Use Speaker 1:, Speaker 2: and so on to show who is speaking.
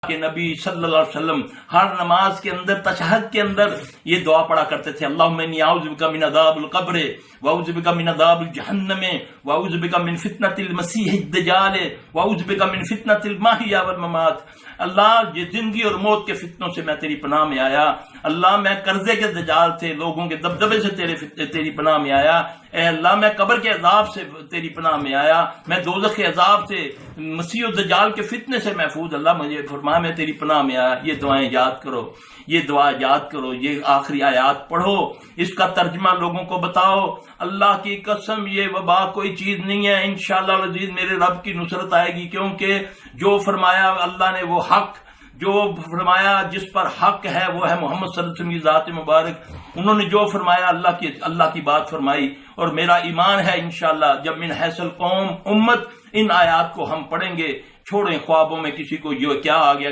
Speaker 1: کہ نبی صلی اللہ علیہ وسلم ہر نماز کے اندر تشہد کے اندر یہ دعا پڑھا کرتے تھے، اللہم انی اعوذ بک من عذاب القبر واعوذ بک من عذاب الجہنم واعوذ بک من فتنۃ المسیح الدجال واعوذ بک من فتنۃ المحیا والممات۔ اللہ یہ زندگی اور موت کے فتنوں سے میں تیری پناہ میں آیا، اللہ میں قرضے کے دجال سے، لوگوں کے دبدبے سے تیری پناہ میں آیا، اے اللہ میں قبر کے عذاب سے تیری پناہ میں آیا، میں دوزخ کے عذاب سے، مسیح الدجال کے فتنے سے محفوظ، اللہ مجھے فرما میں تیری پناہ میں آیا۔ یہ دعائیں یاد کرو، یہ دعا یاد کرو، یہ آخری آیات پڑھو، اس کا ترجمہ لوگوں کو بتاؤ۔ اللہ کی قسم یہ وبا کوئی چیز نہیں ہے، انشاءاللہ العزیز میرے رب کی نصرت آئے گی، کیونکہ جو فرمایا اللہ نے وہ حق، جو فرمایا جس پر حق ہے وہ ہے محمد صلی اللہ علیہ وسلم کی ذات مبارک، انہوں نے جو فرمایا اللہ کی بات فرمائی، اور میرا ایمان ہے انشاءاللہ جب من حیث القوم امت ان آیات کو ہم پڑھیں گے، چھوڑیں خوابوں میں کسی کو یہ کیا آ گیا